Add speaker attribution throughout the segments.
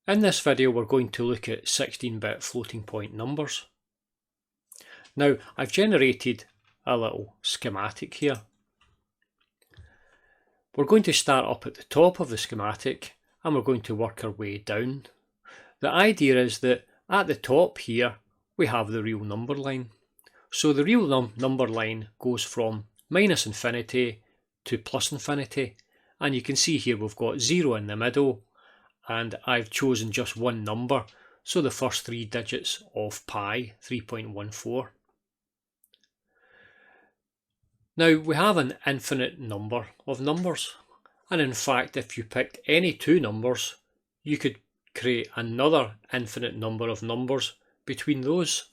Speaker 1: In this video we're going to look at 16-bit floating point numbers. Now I've generated a little schematic here. We're going to start up at the top of the schematic and we're going to work our way down. The idea is that at the top here we have the real number line. So the real number line goes from minus infinity to plus infinity, and you can see here we've got 0 in the middle, and I've chosen just one number, so the first three digits of pi, 3.14. Now we have an infinite number of numbers, and in fact if you picked any two numbers you could create another infinite number of numbers between those.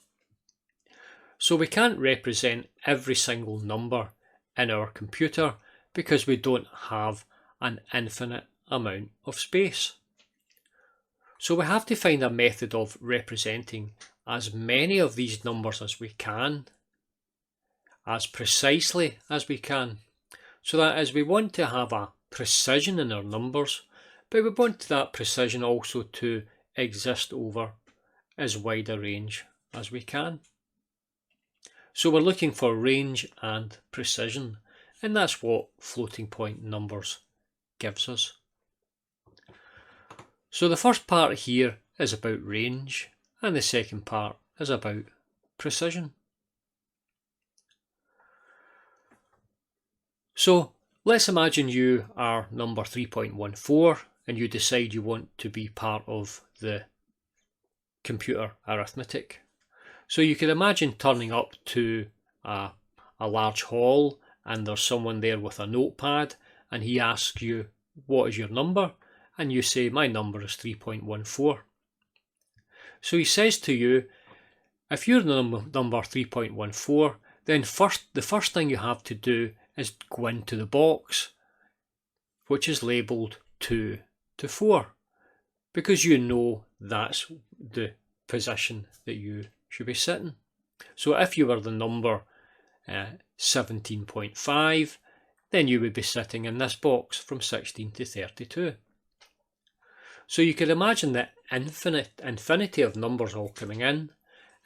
Speaker 1: So we can't represent every single number in our computer because we don't have an infinite amount of space. So we have to find a method of representing as many of these numbers as we can, as precisely as we can. So that is, we want to have a precision in our numbers, but we want that precision also to exist over as wide a range as we can. So we're looking for range and precision, and that's what floating point numbers gives us. So the first part here is about range, and the second part is about precision. So let's imagine you are number 3.14 and you decide you want to be part of the computer arithmetic. So you could imagine turning up to a large hall and there's someone there with a notepad and he asks you, what is your number? And you say, my number is 3.14. So he says to you, if you're number 3.14, then the first thing you have to do is go into the box, which is labelled 2 to 4, because you know that's the position that you should be sitting. So if you were the number 17.5, then you would be sitting in this box from 16 to 32. So you could imagine the infinity of numbers all coming in,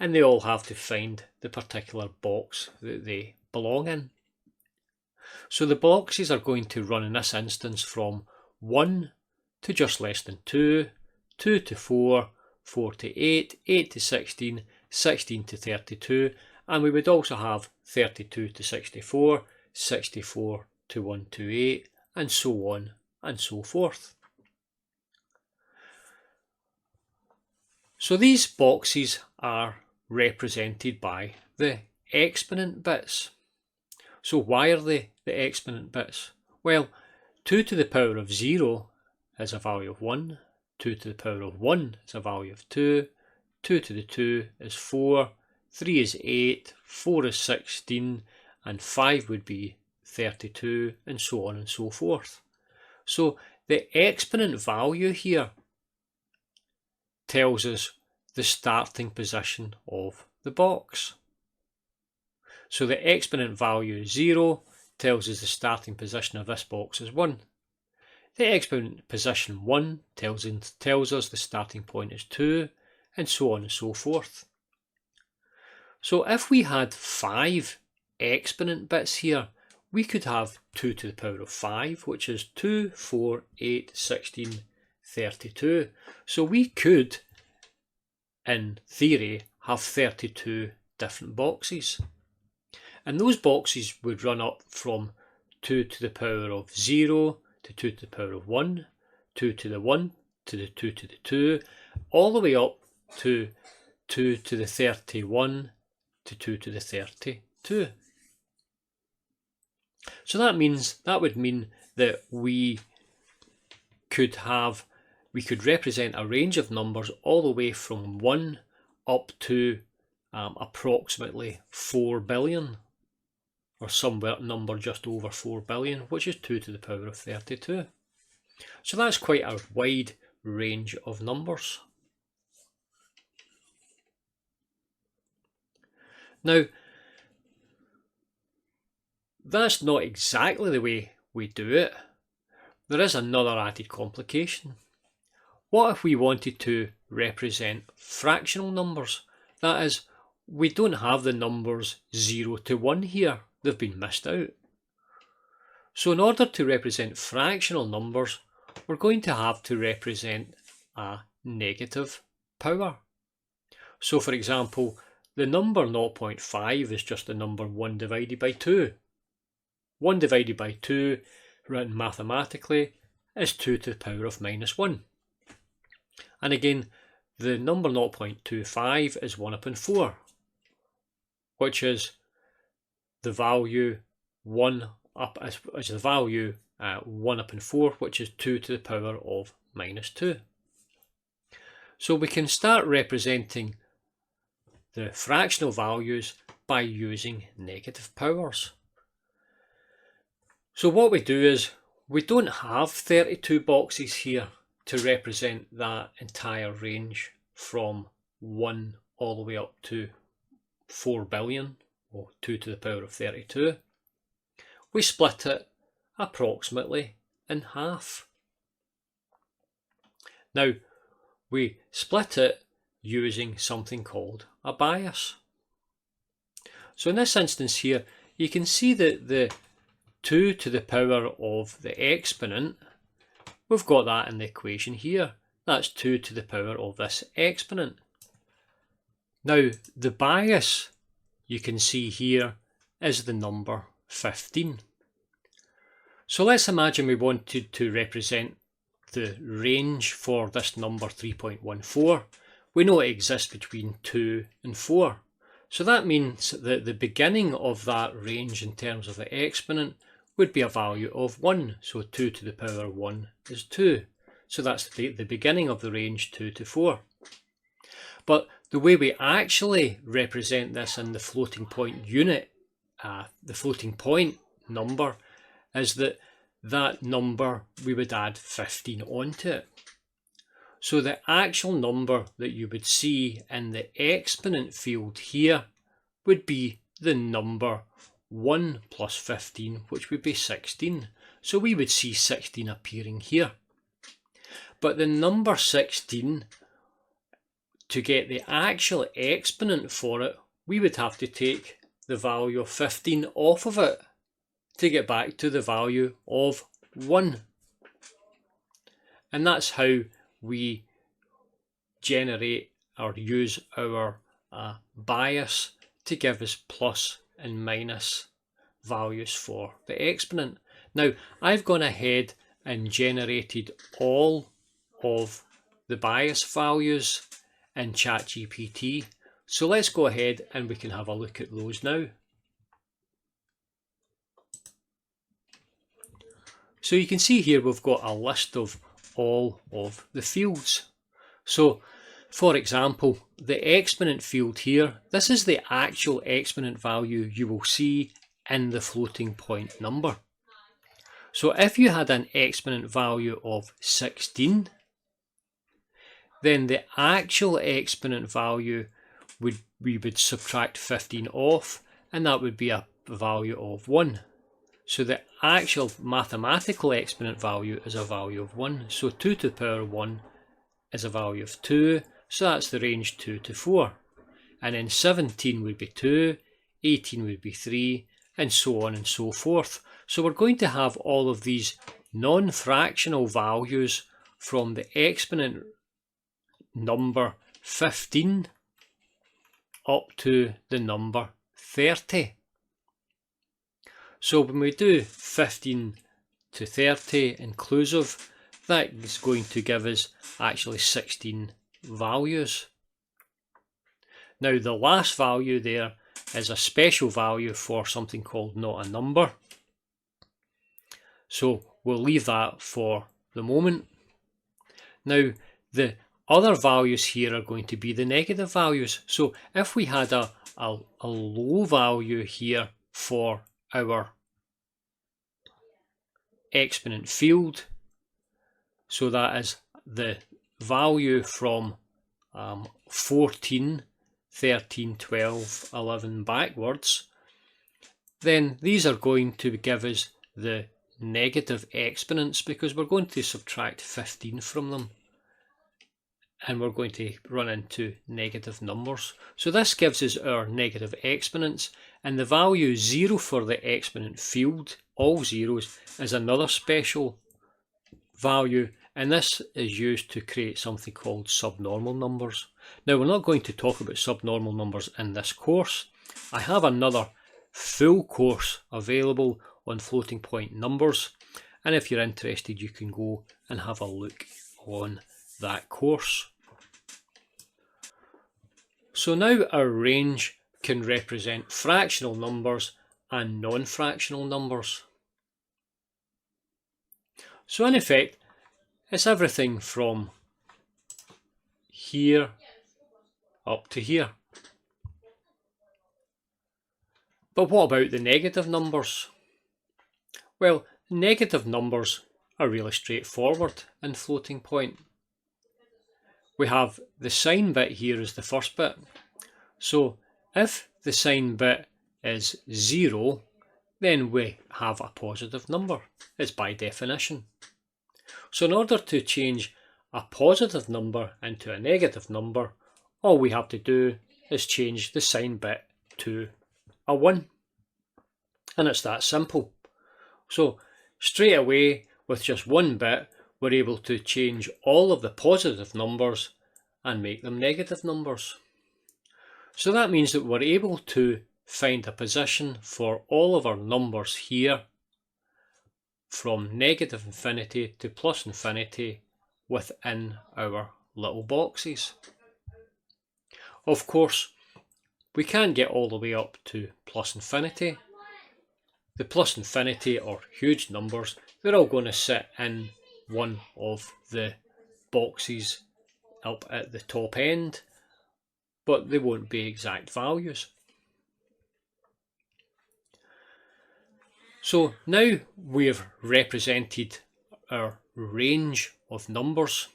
Speaker 1: and they all have to find the particular box that they belong in. So the boxes are going to run in this instance from 1 to just less than 2, 2 to 4, 4 to 8, 8 to 16, 16 to 32, and we would also have 32 to 64, 64 to 128, and so on and so forth. So these boxes are represented by the exponent bits. So why are they the exponent bits? Well, 2 to the power of 0 is a value of 1, 2 to the power of 1 is a value of 2, 2 to the 2 is 4, 3 is 8, 4 is 16, and 5 would be 32, and so on and so forth. So the exponent value here tells us the starting position of the box. So the exponent value 0 tells us the starting position of this box is 1. The exponent position 1 tells us the starting point is 2, and so on and so forth. So if we had 5 exponent bits here, we could have 2 to the power of 5, which is 2, 4, 8, 16, 32. So we could, in theory, have 32 different boxes. And those boxes would run up from 2 to the power of 0 to 2 to the power of 1, 2 to the 1 to the 2 to the 2, all the way up to 2 to the 31 to 2 to the 32. So that would mean that we could represent a range of numbers all the way from 1 up to approximately 4 billion, or some number just over 4 billion, which is 2 to the power of 32. So that's quite a wide range of numbers. Now, that's not exactly the way we do it. There is another added complication. what if we wanted to represent fractional numbers? That is, we don't have the numbers 0 to 1 here, they've been missed out. So in order to represent fractional numbers, we're going to have to represent a negative power. So for example, the number 0.5 is just the number 1 divided by 2. 1 divided by 2, written mathematically, is 2 to the power of minus 1. And again, the number 0.25 is 1 upon 4, which is the value 1 up as the value 1 upon 4, which is 2 to the power of minus 2. So we can start representing the fractional values by using negative powers. So what we do is, we don't have 32 boxes here to represent that entire range from 1 all the way up to 4 billion, or 2 to the power of 32. We split it approximately in half. Now, we split it using something called a bias. So in this instance here, you can see that the 2 to the power of the exponent, we've got that in the equation here. That's 2 to the power of this exponent. Now, the bias you can see here is the number 15. So let's imagine we wanted to represent the range for this number 3.14. We know it exists between 2 and 4. So that means that the beginning of that range in terms of the exponent would be a value of 1. So 2 to the power 1 is 2. So that's the beginning of the range 2 to 4. But the way we actually represent this in the floating point unit, the floating point number, is that number we would add 15 onto it. So the actual number that you would see in the exponent field here would be the number 1 plus 15, which would be 16. So we would see 16 appearing here. But the number 16, to get the actual exponent for it, we would have to take the value of 15 off of it to get back to the value of 1. And that's how we generate or use our bias to give us plus and minus values for the exponent. Now, I've gone ahead and generated all of the bias values in ChatGPT. So let's go ahead and we can have a look at those now. So you can see here we've got a list of all of the fields. So for example, the exponent field here, this is the actual exponent value you will see in the floating point number. So if you had an exponent value of 16, then the actual exponent value we would subtract 15 off, and that would be a value of 1. So the actual mathematical exponent value is a value of 1. So 2 to the power 1 is a value of 2. So that's the range 2 to 4. And then 17 would be 2, 18 would be 3, and so on and so forth. So we're going to have all of these non-fractional values from the exponent number 15 up to the number 30. So when we do 15 to 30 inclusive, that is going to give us actually 16 values. Now the last value there is a special value for something called not a number. So we'll leave that for the moment. Now the other values here are going to be the negative values. So if we had a low value here for our exponent field, so that is the value from 14, 13, 12, 11 backwards, then these are going to give us the negative exponents because we're going to subtract 15 from them. and we're going to run into negative numbers. So this gives us our negative exponents, and the value 0 for the exponent field, all zeros, is another special value, and this is used to create something called subnormal numbers. Now, we're not going to talk about subnormal numbers in this course. I have another full course available on floating point numbers, and if you're interested you can go and have a look on that course. So now our range can represent fractional numbers and non-fractional numbers. So in effect, it's everything from here up to here. But what about the negative numbers? Well, negative numbers are really straightforward in floating point. We have the sign bit here as the first bit. So if the sign bit is 0, then we have a positive number. It's by definition. So in order to change a positive number into a negative number, all we have to do is change the sign bit to a 1. And it's that simple. So straight away, with just one bit, we're able to change all of the positive numbers and make them negative numbers. So that means that we're able to find a position for all of our numbers here from negative infinity to plus infinity within our little boxes. Of course, we can't get all the way up to plus infinity. The plus infinity or huge numbers, they're all going to sit in one of the boxes up at the top end, but they won't be exact values. So now we've represented our range of numbers.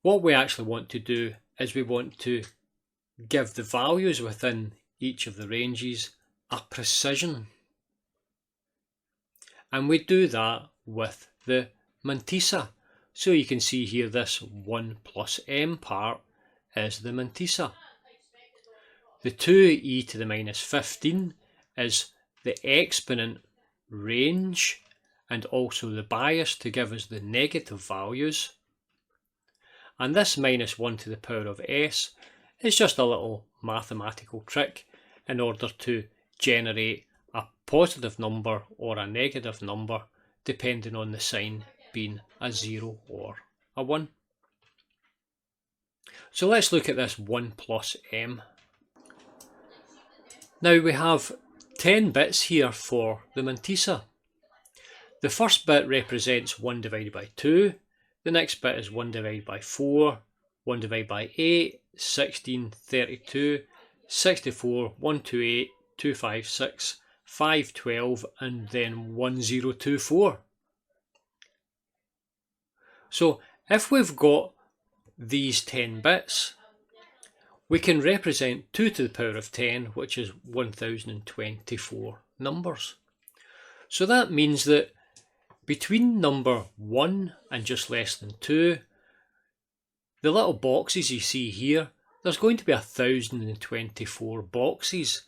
Speaker 1: What we actually want to do is we want to give the values within each of the ranges a precision. And we do that with the mantissa. So you can see here this 1 plus m part is the mantissa. The 2e to the minus 15 is the exponent range and also the bias to give us the negative values. And this minus 1 to the power of s is just a little mathematical trick in order to generate a positive number or a negative number depending on the sign being a 0 or a 1. So let's look at this 1 plus m. Now we have 10 bits here for the mantissa. The first bit represents 1 divided by 2, the next bit is 1 divided by 4, 1 divided by 8, 16, 32, 64, 128, 256, 512 and then 1024. So if we've got these 10 bits, we can represent 2 to the power of 10, which is 1024 numbers. So that means that between number 1 and just less than 2, the little boxes you see here, there's going to be 1024 boxes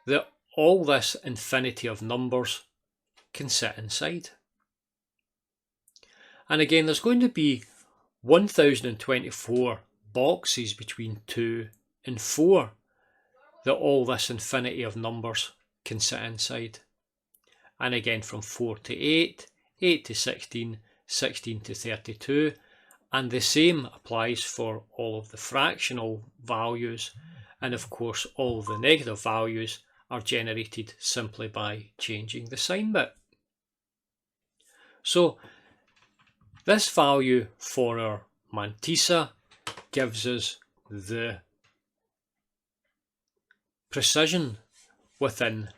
Speaker 1: that all this infinity of numbers can sit inside. And again, there's going to be 1024 boxes between 2 and 4 that all this infinity of numbers can sit inside. And again, from 4 to 8, 8 to 16, 16 to 32, and the same applies for all of the fractional values, and of course all of the negative values are generated simply by changing the sign bit. So this value for our mantissa gives us the precision within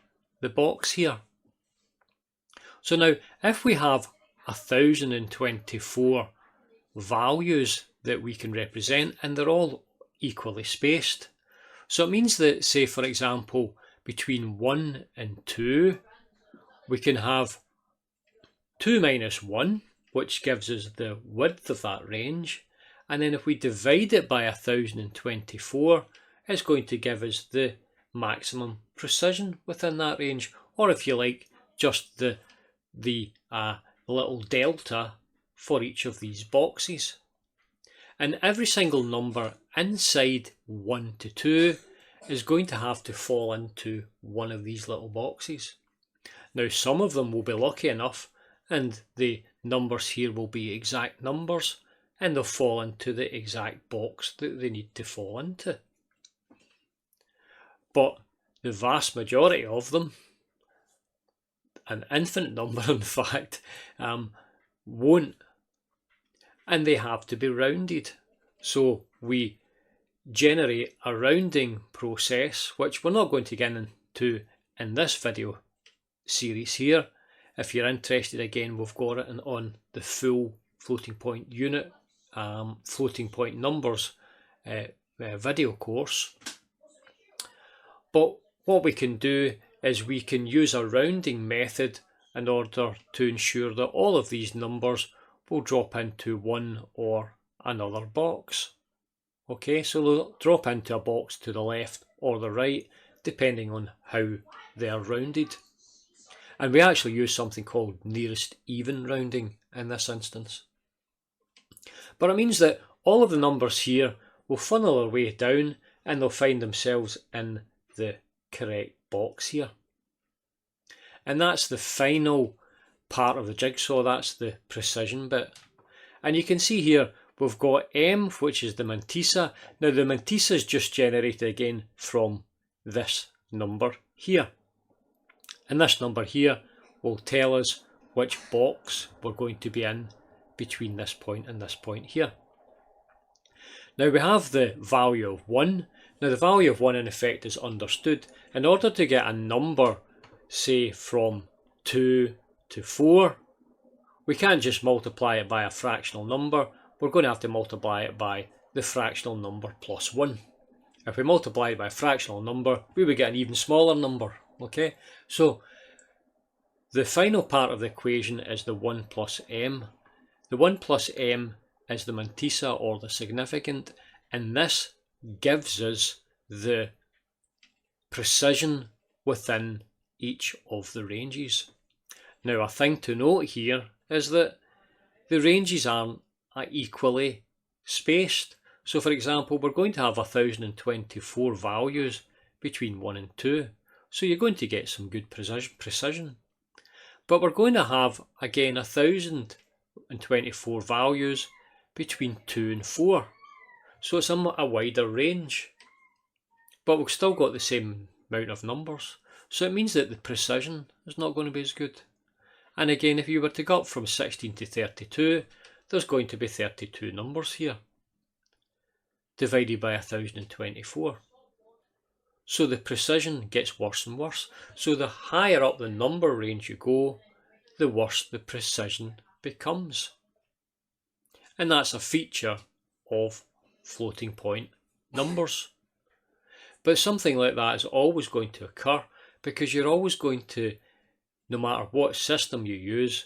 Speaker 1: the box here. So now if we have 1024 values that we can represent and they're all equally spaced, so it means that, say for example, between 1 and 2 we can have 2 minus 1, which gives us the width of that range, and then if we divide it by 1024, it's going to give us the maximum precision within that range, or if you like, just the little delta for each of these boxes. And every single number inside 1 to 2 is going to have to fall into one of these little boxes. Now some of them will be lucky enough and the numbers here will be exact numbers and they'll fall into the exact box that they need to fall into. But the vast majority of them, an infinite number in fact, won't, and they have to be rounded. So we generate a rounding process, which we're not going to get into in this video series here. If you're interested, again, we've got it on the full floating point unit, floating point numbers video course. But what we can do is we can use a rounding method in order to ensure that all of these numbers will drop into one or another box. Okay, so they'll drop into a box to the left or the right, depending on how they're rounded. And we actually use something called nearest even rounding in this instance. But it means that all of the numbers here will funnel their way down and they'll find themselves in the correct box here. And that's the final part of the jigsaw, that's the precision bit. And you can see here we've got M, which is the mantissa. Now the mantissa is just generated again from this number here. And this number here will tell us which box we're going to be in between this point and this point here. Now we have the value of 1. Now the value of 1 in effect is understood. In order to get a number, say from 2 to 4, we can't just multiply it by a fractional number. We're going to have to multiply it by the fractional number plus 1. If we multiply it by a fractional number, we would get an even smaller number. Okay, so the final part of the equation is the 1 plus m. The 1 plus m is the mantissa or the significant, and this gives us the precision within each of the ranges. Now a thing to note here is that the ranges aren't equally spaced. So for example, we're going to have 1024 values between 1 and 2. So you're going to get some good precision. But we're going to have, again, 1024 values between 2 and 4. So it's a wider range. But we've still got the same amount of numbers. So it means that the precision is not going to be as good. And again, if you were to go up from 16 to 32, there's going to be 32 numbers here, divided by 1024. So the precision gets worse and worse. So the higher up the number range you go, the worse the precision becomes. And that's a feature of floating point numbers. But something like that is always going to occur because you're always going to, no matter what system you use,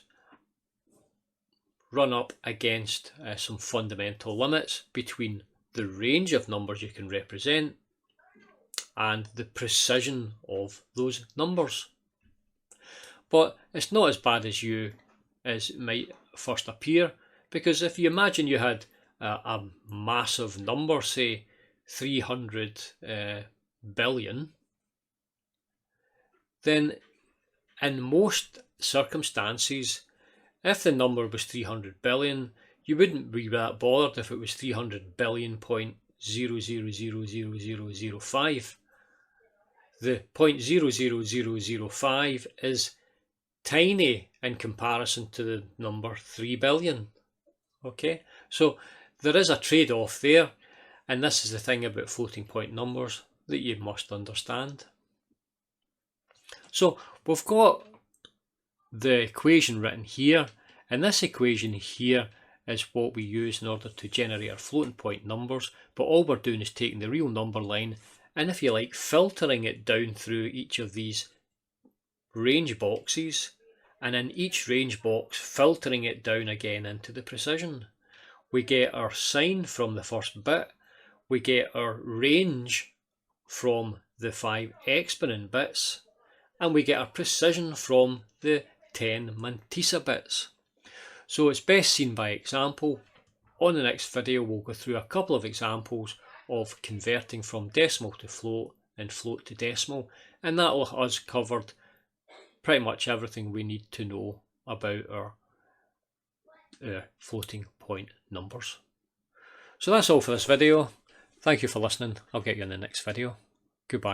Speaker 1: run up against some fundamental limits between the range of numbers you can represent and the precision of those numbers. But it's not as bad as it might first appear, because if you imagine you had a massive number, say 300 billion, then in most circumstances, if the number was 300 billion, you wouldn't be that bothered if it was 300 billion point 0.000005. The 0.00005 is tiny in comparison to the number 3 billion. Okay, so there is a trade-off there, and this is the thing about floating point numbers that you must understand. So we've got the equation written here, and this equation here is what we use in order to generate our floating point numbers, but all we're doing is taking the real number line and, if you like, filtering it down through each of these range boxes and in each range box filtering it down again into the precision. We get our sign from the first bit, we get our range from the 5 exponent bits, and we get our precision from the 10 mantissa bits. So it's best seen by example. On the next video we'll go through a couple of examples of converting from decimal to float and float to decimal, and that will have us covered pretty much everything we need to know about our floating point numbers. So that's all for this video. Thank you for listening. I'll get you in the next video. Goodbye.